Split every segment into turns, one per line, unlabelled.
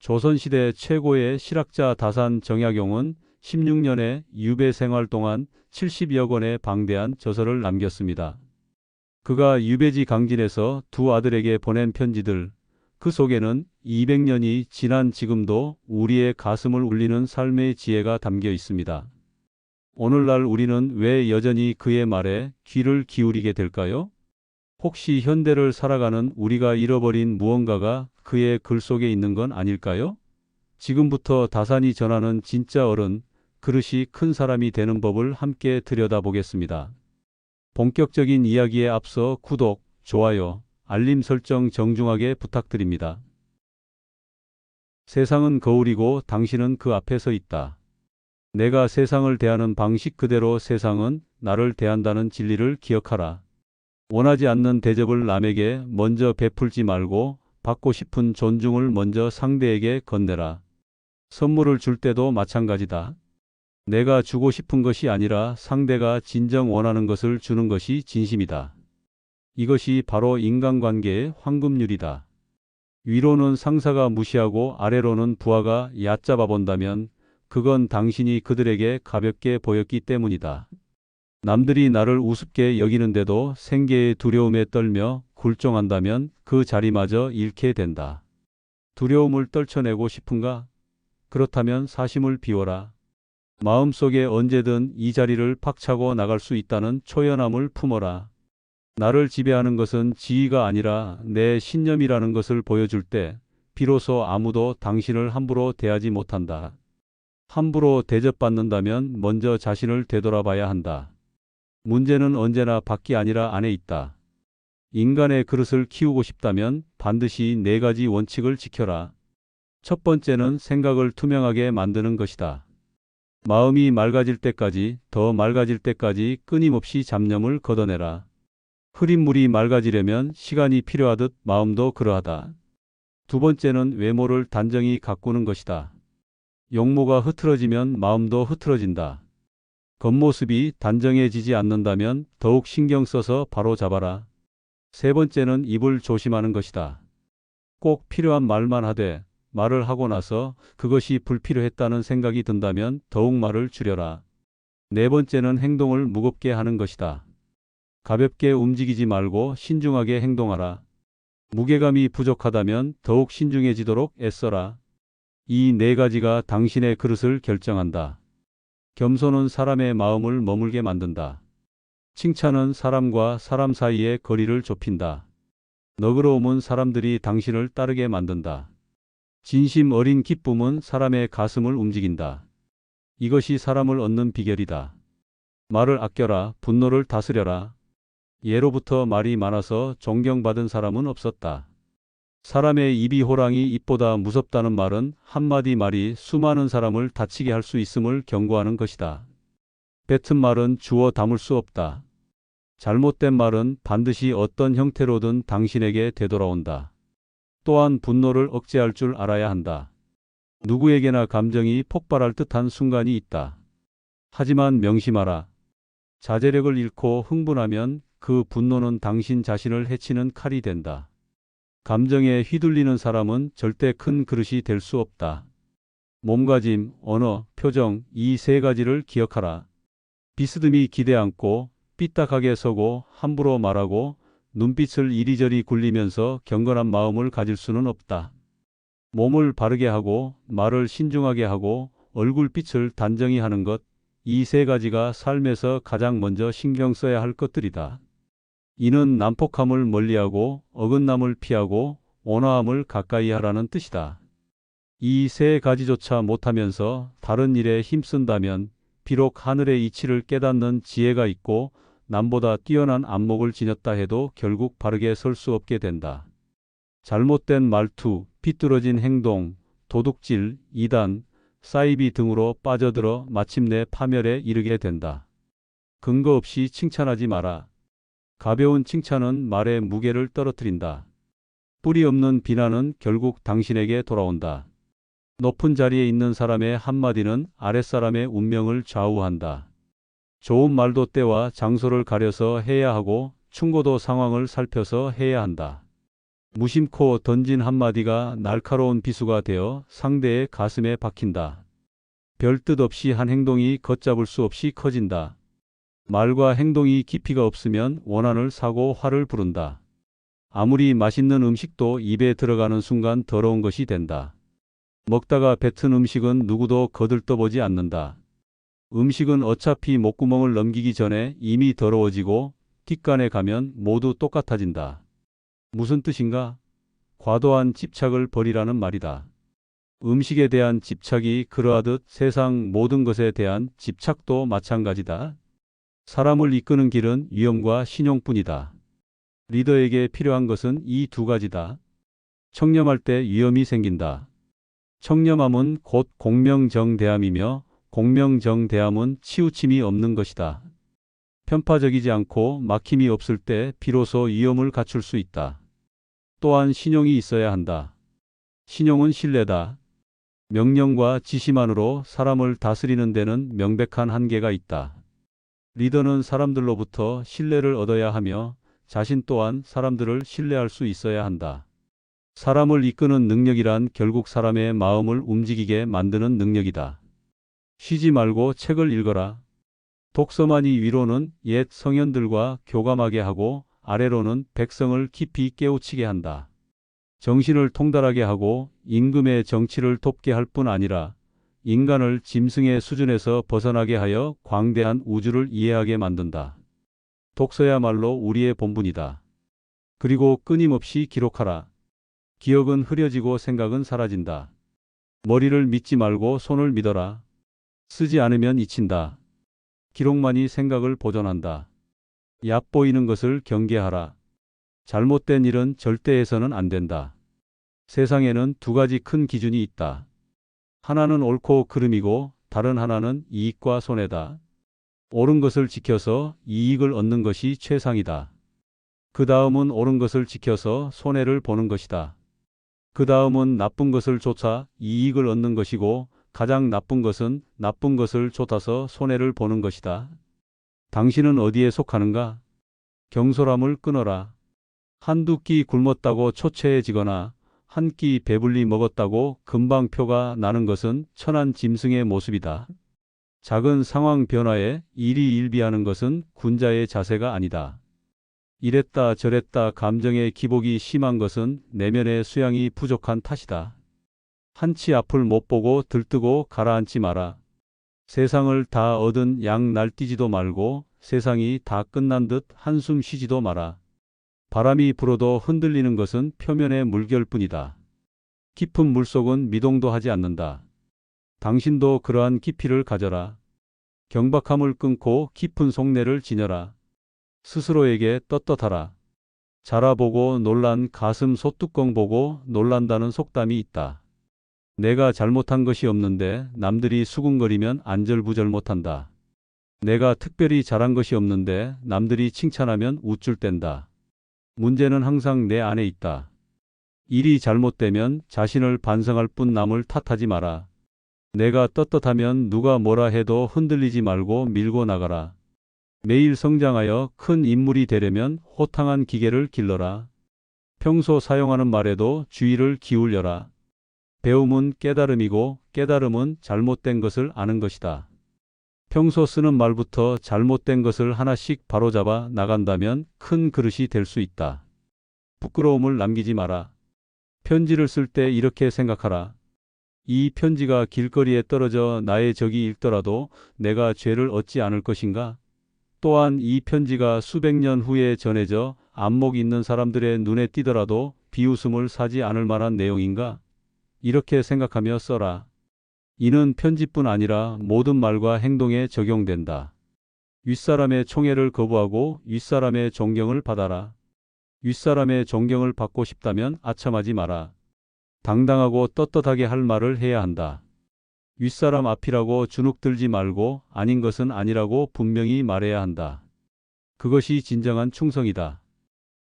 조선시대 최고의 실학자 다산 정약용은 16년의 유배 생활 동안 70여 권의 방대한 저서를 남겼습니다. 그가 유배지 강진에서 두 아들에게 보낸 편지들, 그 속에는 200년이 지난 지금도 우리의 가슴을 울리는 삶의 지혜가 담겨 있습니다. 오늘날 우리는 왜 여전히 그의 말에 귀를 기울이게 될까요? 혹시 현대를 살아가는 우리가 잃어버린 무언가가 그의 글 속에 있는 건 아닐까요? 지금부터 다산이 전하는 진짜 어른, 그릇이 큰 사람이 되는 법을 함께 들여다보겠습니다. 본격적인 이야기에 앞서 구독, 좋아요, 알림 설정 정중하게 부탁드립니다. 세상은 거울이고 당신은 그 앞에 서 있다. 내가 세상을 대하는 방식 그대로 세상은 나를 대한다는 진리를 기억하라. 원하지 않는 대접을 남에게 먼저 베풀지 말고 받고 싶은 존중을 먼저 상대에게 건네라. 선물을 줄 때도 마찬가지다. 내가 주고 싶은 것이 아니라 상대가 진정 원하는 것을 주는 것이 진심이다. 이것이 바로 인간관계의 황금률이다. 위로는 상사가 무시하고 아래로는 부하가 얕잡아 본다면 그건 당신이 그들에게 가볍게 보였기 때문이다. 남들이 나를 우습게 여기는데도 생계의 두려움에 떨며 굴종한다면 그 자리마저 잃게 된다. 두려움을 떨쳐내고 싶은가? 그렇다면 사심을 비워라. 마음속에 언제든 이 자리를 박차고 나갈 수 있다는 초연함을 품어라. 나를 지배하는 것은 지위가 아니라 내 신념이라는 것을 보여줄 때 비로소 아무도 당신을 함부로 대하지 못한다. 함부로 대접받는다면 먼저 자신을 되돌아봐야 한다. 문제는 언제나 밖이 아니라 안에 있다. 인간의 그릇을 키우고 싶다면 반드시 4가지 원칙을 지켜라. 첫 번째는 생각을 투명하게 만드는 것이다. 마음이 맑아질 때까지, 더 맑아질 때까지 끊임없이 잡념을 걷어내라. 흐린 물이 맑아지려면 시간이 필요하듯 마음도 그러하다. 두 번째는 외모를 단정히 가꾸는 것이다. 용모가 흐트러지면 마음도 흐트러진다. 겉모습이 단정해지지 않는다면 더욱 신경 써서 바로 잡아라. 세 번째는 입을 조심하는 것이다. 꼭 필요한 말만 하되 말을 하고 나서 그것이 불필요했다는 생각이 든다면 더욱 말을 줄여라. 네 번째는 행동을 무겁게 하는 것이다. 가볍게 움직이지 말고 신중하게 행동하라. 무게감이 부족하다면 더욱 신중해지도록 애써라. 이 4가지가 당신의 그릇을 결정한다. 겸손은 사람의 마음을 머물게 만든다. 칭찬은 사람과 사람 사이의 거리를 좁힌다. 너그러움은 사람들이 당신을 따르게 만든다. 진심 어린 기쁨은 사람의 가슴을 움직인다. 이것이 사람을 얻는 비결이다. 말을 아껴라. 분노를 다스려라. 예로부터 말이 많아서 존경받은 사람은 없었다. 사람의 입이 호랑이 입보다 무섭다는 말은 한마디 말이 수많은 사람을 다치게 할 수 있음을 경고하는 것이다. 뱉은 말은 주워 담을 수 없다. 잘못된 말은 반드시 어떤 형태로든 당신에게 되돌아온다. 또한 분노를 억제할 줄 알아야 한다. 누구에게나 감정이 폭발할 듯한 순간이 있다. 하지만 명심하라. 자제력을 잃고 흥분하면 그 분노는 당신 자신을 해치는 칼이 된다. 감정에 휘둘리는 사람은 절대 큰 그릇이 될 수 없다. 몸가짐, 언어, 표정 이 3가지를 기억하라. 비스듬히 기대 않고 삐딱하게 서고 함부로 말하고 눈빛을 이리저리 굴리면서 경건한 마음을 가질 수는 없다. 몸을 바르게 하고 말을 신중하게 하고 얼굴빛을 단정히 하는 것, 이 3가지가 삶에서 가장 먼저 신경 써야 할 것들이다. 이는 난폭함을 멀리하고 어긋남을 피하고 온화함을 가까이 하라는 뜻이다. 이 3가지조차 못하면서 다른 일에 힘쓴다면 비록 하늘의 이치를 깨닫는 지혜가 있고 남보다 뛰어난 안목을 지녔다 해도 결국 바르게 설 수 없게 된다. 잘못된 말투, 비뚤어진 행동, 도둑질, 이단, 사이비 등으로 빠져들어 마침내 파멸에 이르게 된다. 근거 없이 칭찬하지 마라. 가벼운 칭찬은 말의 무게를 떨어뜨린다. 뿌리 없는 비난은 결국 당신에게 돌아온다. 높은 자리에 있는 사람의 한마디는 아랫사람의 운명을 좌우한다. 좋은 말도 때와 장소를 가려서 해야 하고 충고도 상황을 살펴서 해야 한다. 무심코 던진 한마디가 날카로운 비수가 되어 상대의 가슴에 박힌다. 별 뜻 없이 한 행동이 걷잡을 수 없이 커진다. 말과 행동이 깊이가 없으면 원한을 사고 화를 부른다. 아무리 맛있는 음식도 입에 들어가는 순간 더러운 것이 된다. 먹다가 뱉은 음식은 누구도 거들떠보지 않는다. 음식은 어차피 목구멍을 넘기기 전에 이미 더러워지고 뒷간에 가면 모두 똑같아진다. 무슨 뜻인가? 과도한 집착을 버리라는 말이다. 음식에 대한 집착이 그러하듯 세상 모든 것에 대한 집착도 마찬가지다. 사람을 이끄는 길은 위엄과 신용뿐이다. 리더에게 필요한 것은 이 두 가지다. 청렴할 때 위엄이 생긴다. 청렴함은 곧 공명정대함이며 공명정대함은 치우침이 없는 것이다. 편파적이지 않고 막힘이 없을 때 비로소 위엄을 갖출 수 있다. 또한 신용이 있어야 한다. 신용은 신뢰다. 명령과 지시만으로 사람을 다스리는 데는 명백한 한계가 있다. 리더는 사람들로부터 신뢰를 얻어야 하며 자신 또한 사람들을 신뢰할 수 있어야 한다. 사람을 이끄는 능력이란 결국 사람의 마음을 움직이게 만드는 능력이다. 쉬지 말고 책을 읽어라. 독서만이 위로는 옛 성현들과 교감하게 하고 아래로는 백성을 깊이 깨우치게 한다. 정신을 통달하게 하고 임금의 정치를 돕게 할 뿐 아니라 인간을 짐승의 수준에서 벗어나게 하여 광대한 우주를 이해하게 만든다. 독서야말로 우리의 본분이다. 그리고 끊임없이 기록하라. 기억은 흐려지고 생각은 사라진다. 머리를 믿지 말고 손을 믿어라. 쓰지 않으면 잊힌다. 기록만이 생각을 보존한다. 얕보이는 것을 경계하라. 잘못된 일은 절대 해서는 안 된다. 세상에는 두 가지 큰 기준이 있다. 하나는 옳고 그름이고 다른 하나는 이익과 손해다. 옳은 것을 지켜서 이익을 얻는 것이 최상이다. 그 다음은 옳은 것을 지켜서 손해를 보는 것이다. 그 다음은 나쁜 것을 쫓아 이익을 얻는 것이고 가장 나쁜 것은 나쁜 것을 쫓아서 손해를 보는 것이다. 당신은 어디에 속하는가? 경솔함을 끊어라. 한두 끼 굶었다고 초췌해지거나 한 끼 배불리 먹었다고 금방 표가 나는 것은 천한 짐승의 모습이다. 작은 상황 변화에 일희일비하는 것은 군자의 자세가 아니다. 이랬다 저랬다 감정의 기복이 심한 것은 내면의 수양이 부족한 탓이다. 한치 앞을 못 보고 들뜨고 가라앉지 마라. 세상을 다 얻은 양 날뛰지도 말고 세상이 다 끝난 듯 한숨 쉬지도 마라. 바람이 불어도 흔들리는 것은 표면의 물결뿐이다. 깊은 물속은 미동도 하지 않는다. 당신도 그러한 깊이를 가져라. 경박함을 끊고 깊은 속내를 지녀라. 스스로에게 떳떳하라. 자라보고 놀란 가슴 소뚜껑 보고 놀란다는 속담이 있다. 내가 잘못한 것이 없는데 남들이 수군거리면 안절부절 못한다. 내가 특별히 잘한 것이 없는데 남들이 칭찬하면 우쭐댄다. 문제는 항상 내 안에 있다. 일이 잘못되면 자신을 반성할 뿐 남을 탓하지 마라. 내가 떳떳하면 누가 뭐라 해도 흔들리지 말고 밀고 나가라. 매일 성장하여 큰 인물이 되려면 호탕한 기계를 길러라. 평소 사용하는 말에도 주의를 기울여라. 배움은 깨달음이고 깨달음은 잘못된 것을 아는 것이다. 평소 쓰는 말부터 잘못된 것을 하나씩 바로잡아 나간다면 큰 그릇이 될 수 있다. 부끄러움을 남기지 마라. 편지를 쓸 때 이렇게 생각하라. 이 편지가 길거리에 떨어져 나의 적이 읽더라도 내가 죄를 얻지 않을 것인가? 또한 이 편지가 수백 년 후에 전해져 안목 있는 사람들의 눈에 띄더라도 비웃음을 사지 않을 만한 내용인가? 이렇게 생각하며 써라. 이는 편지뿐 아니라 모든 말과 행동에 적용된다. 윗사람의 총애를 거부하고 윗사람의 존경을 받아라. 윗사람의 존경을 받고 싶다면 아첨하지 마라. 당당하고 떳떳하게 할 말을 해야 한다. 윗사람 앞이라고 주눅들지 말고 아닌 것은 아니라고 분명히 말해야 한다. 그것이 진정한 충성이다.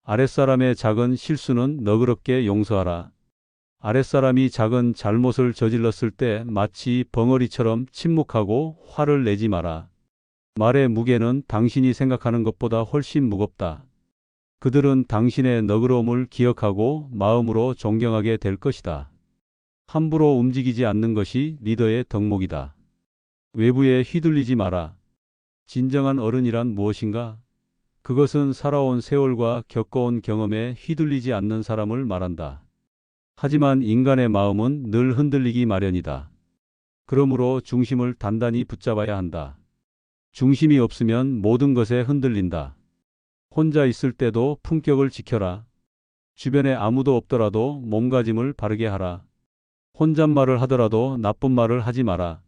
아랫사람의 작은 실수는 너그럽게 용서하라. 아랫사람이 작은 잘못을 저질렀을 때 마치 벙어리처럼 침묵하고 화를 내지 마라. 말의 무게는 당신이 생각하는 것보다 훨씬 무겁다. 그들은 당신의 너그러움을 기억하고 마음으로 존경하게 될 것이다. 함부로 움직이지 않는 것이 리더의 덕목이다. 외부에 휘둘리지 마라. 진정한 어른이란 무엇인가? 그것은 살아온 세월과 겪어온 경험에 휘둘리지 않는 사람을 말한다. 하지만 인간의 마음은 늘 흔들리기 마련이다. 그러므로 중심을 단단히 붙잡아야 한다. 중심이 없으면 모든 것에 흔들린다. 혼자 있을 때도 품격을 지켜라. 주변에 아무도 없더라도 몸가짐을 바르게 하라. 혼잣말을 하더라도 나쁜 말을 하지 마라.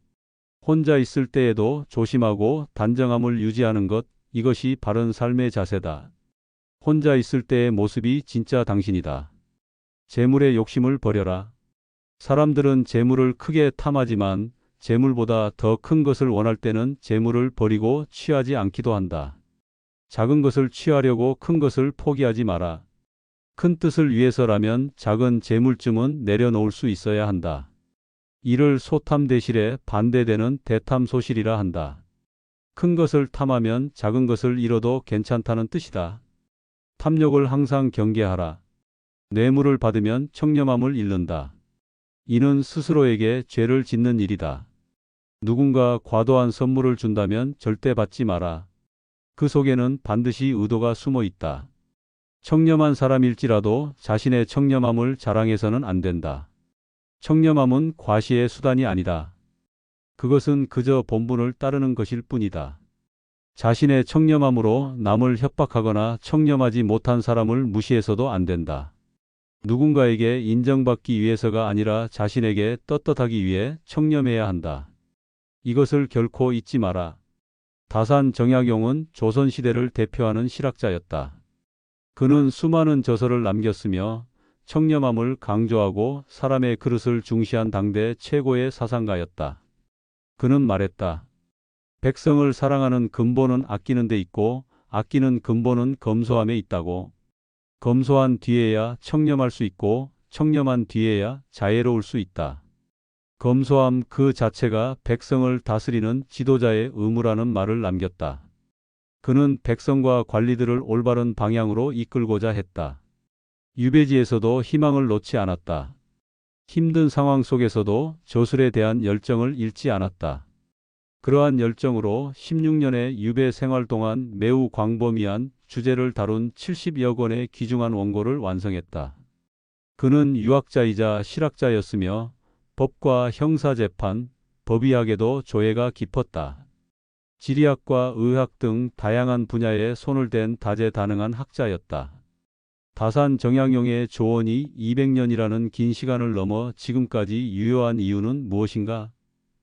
혼자 있을 때에도 조심하고 단정함을 유지하는 것, 이것이 바른 삶의 자세다. 혼자 있을 때의 모습이 진짜 당신이다. 재물의 욕심을 버려라. 사람들은 재물을 크게 탐하지만 재물보다 더 큰 것을 원할 때는 재물을 버리고 취하지 않기도 한다. 작은 것을 취하려고 큰 것을 포기하지 마라. 큰 뜻을 위해서라면 작은 재물쯤은 내려놓을 수 있어야 한다. 이를 소탐 대실에 반대되는 대탐소실이라 한다. 큰 것을 탐하면 작은 것을 잃어도 괜찮다는 뜻이다. 탐욕을 항상 경계하라. 뇌물을 받으면 청렴함을 잃는다. 이는 스스로에게 죄를 짓는 일이다. 누군가 과도한 선물을 준다면 절대 받지 마라. 그 속에는 반드시 의도가 숨어 있다. 청렴한 사람일지라도 자신의 청렴함을 자랑해서는 안 된다. 청렴함은 과시의 수단이 아니다. 그것은 그저 본분을 따르는 것일 뿐이다. 자신의 청렴함으로 남을 협박하거나 청렴하지 못한 사람을 무시해서도 안 된다. 누군가에게 인정받기 위해서가 아니라 자신에게 떳떳하기 위해 청렴해야 한다. 이것을 결코 잊지 마라. 다산 정약용은 조선시대를 대표하는 실학자였다. 그는 수많은 저서를 남겼으며 청렴함을 강조하고 사람의 그릇을 중시한 당대 최고의 사상가였다. 그는 말했다. 백성을 사랑하는 근본은 아끼는 데 있고 아끼는 근본은 검소함에 있다고. 검소한 뒤에야 청렴할 수 있고 청렴한 뒤에야 자애로울 수 있다. 검소함 그 자체가 백성을 다스리는 지도자의 의무라는 말을 남겼다. 그는 백성과 관리들을 올바른 방향으로 이끌고자 했다. 유배지에서도 희망을 놓지 않았다. 힘든 상황 속에서도 저술에 대한 열정을 잃지 않았다. 그러한 열정으로 16년의 유배 생활 동안 매우 광범위한 주제를 다룬 70여 권의 귀중한 원고를 완성했다. 그는 유학자이자 실학자였으며 법과 형사재판, 법의학에도 조예가 깊었다. 지리학과 의학 등 다양한 분야에 손을 댄 다재다능한 학자였다. 다산 정약용의 조언이 200년이라는 긴 시간을 넘어 지금까지 유효한 이유는 무엇인가?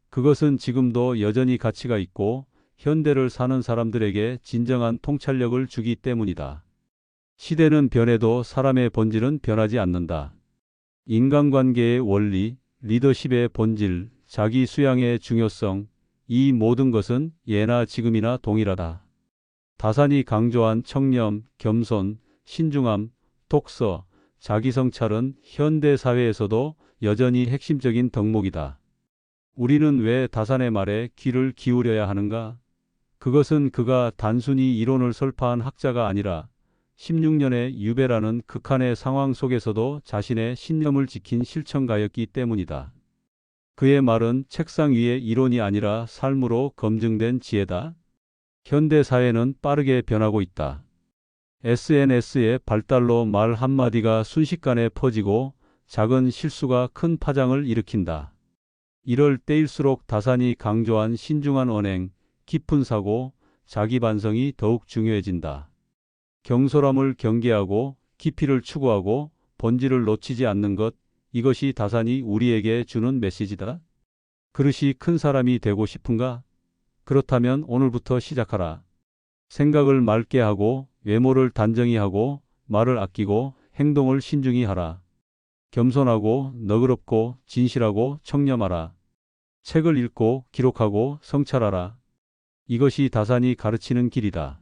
그것은 지금도 여전히 가치가 있고 현대를 사는 사람들에게 진정한 통찰력을 주기 때문이다. 시대는 변해도 사람의 본질은 변하지 않는다. 인간관계의 원리, 리더십의 본질, 자기 수양의 중요성, 이 모든 것은 예나 지금이나 동일하다. 다산이 강조한 청렴, 겸손, 신중함, 독서, 자기성찰은 현대 사회에서도 여전히 핵심적인 덕목이다. 우리는 왜 다산의 말에 귀를 기울여야 하는가? 그것은 그가 단순히 이론을 설파한 학자가 아니라 16년의 유배라는 극한의 상황 속에서도 자신의 신념을 지킨 실천가였기 때문이다. 그의 말은 책상 위의 이론이 아니라 삶으로 검증된 지혜다. 현대 사회는 빠르게 변하고 있다. SNS의 발달로 말 한마디가 순식간에 퍼지고 작은 실수가 큰 파장을 일으킨다. 이럴 때일수록 다산이 강조한 신중한 언행, 깊은 사고, 자기 반성이 더욱 중요해진다. 경솔함을 경계하고 깊이를 추구하고 본질을 놓치지 않는 것, 이것이 다산이 우리에게 주는 메시지다. 그릇이 큰 사람이 되고 싶은가? 그렇다면 오늘부터 시작하라. 생각을 맑게 하고 외모를 단정히 하고 말을 아끼고 행동을 신중히 하라. 겸손하고 너그럽고 진실하고 청렴하라. 책을 읽고 기록하고 성찰하라. 이것이 다산이 가르치는 길이다.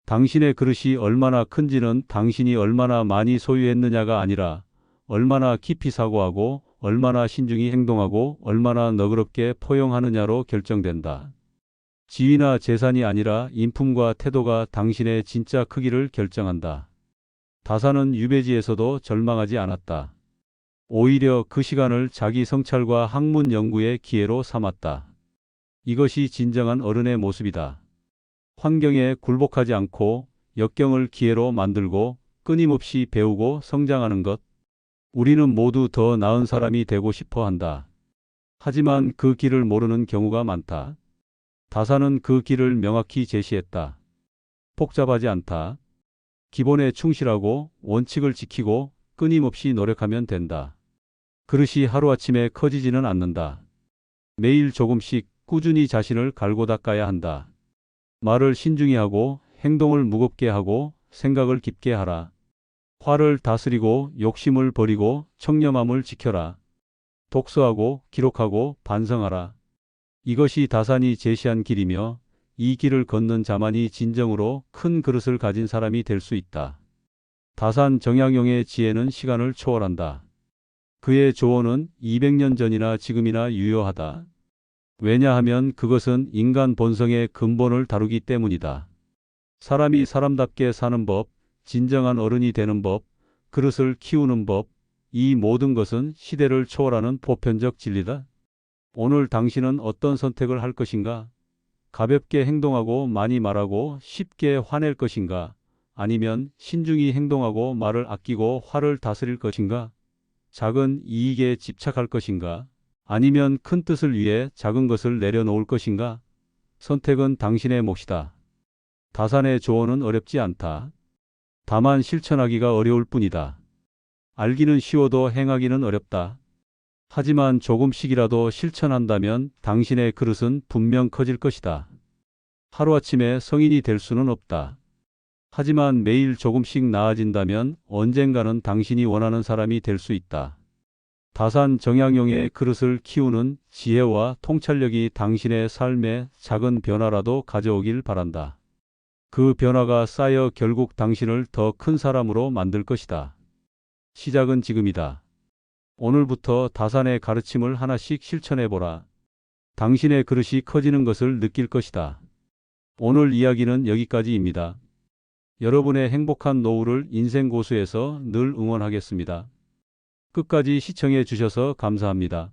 당신의 그릇이 얼마나 큰지는 당신이 얼마나 많이 소유했느냐가 아니라 얼마나 깊이 사고하고 얼마나 신중히 행동하고 얼마나 너그럽게 포용하느냐로 결정된다. 지위나 재산이 아니라 인품과 태도가 당신의 진짜 크기를 결정한다. 다산은 유배지에서도 절망하지 않았다. 오히려 그 시간을 자기 성찰과 학문 연구의 기회로 삼았다. 이것이 진정한 어른의 모습이다. 환경에 굴복하지 않고 역경을 기회로 만들고 끊임없이 배우고 성장하는 것. 우리는 모두 더 나은 사람이 되고 싶어 한다. 하지만 그 길을 모르는 경우가 많다. 다산은 그 길을 명확히 제시했다. 복잡하지 않다. 기본에 충실하고 원칙을 지키고 끊임없이 노력하면 된다. 그릇이 하루아침에 커지지는 않는다. 매일 조금씩 꾸준히 자신을 갈고 닦아야 한다. 말을 신중히 하고 행동을 무겁게 하고 생각을 깊게 하라. 화를 다스리고 욕심을 버리고 청렴함을 지켜라. 독서하고 기록하고 반성하라. 이것이 다산이 제시한 길이며 이 길을 걷는 자만이 진정으로 큰 그릇을 가진 사람이 될 수 있다. 다산 정약용의 지혜는 시간을 초월한다. 그의 조언은 200년 전이나 지금이나 유효하다. 왜냐하면 그것은 인간 본성의 근본을 다루기 때문이다. 사람이 사람답게 사는 법, 진정한 어른이 되는 법, 그릇을 키우는 법, 이 모든 것은 시대를 초월하는 보편적 진리다. 오늘 당신은 어떤 선택을 할 것인가? 가볍게 행동하고 많이 말하고 쉽게 화낼 것인가? 아니면 신중히 행동하고 말을 아끼고 화를 다스릴 것인가? 작은 이익에 집착할 것인가? 아니면 큰 뜻을 위해 작은 것을 내려놓을 것인가? 선택은 당신의 몫이다. 다산의 조언은 어렵지 않다. 다만 실천하기가 어려울 뿐이다. 알기는 쉬워도 행하기는 어렵다. 하지만 조금씩이라도 실천한다면 당신의 그릇은 분명 커질 것이다. 하루아침에 성인이 될 수는 없다. 하지만 매일 조금씩 나아진다면 언젠가는 당신이 원하는 사람이 될 수 있다. 다산 정약용의 그릇을 키우는 지혜와 통찰력이 당신의 삶에 작은 변화라도 가져오길 바란다. 그 변화가 쌓여 결국 당신을 더 큰 사람으로 만들 것이다. 시작은 지금이다. 오늘부터 다산의 가르침을 하나씩 실천해보라. 당신의 그릇이 커지는 것을 느낄 것이다. 오늘 이야기는 여기까지입니다. 여러분의 행복한 노후를 인생고수에서 늘 응원하겠습니다. 끝까지 시청해 주셔서 감사합니다.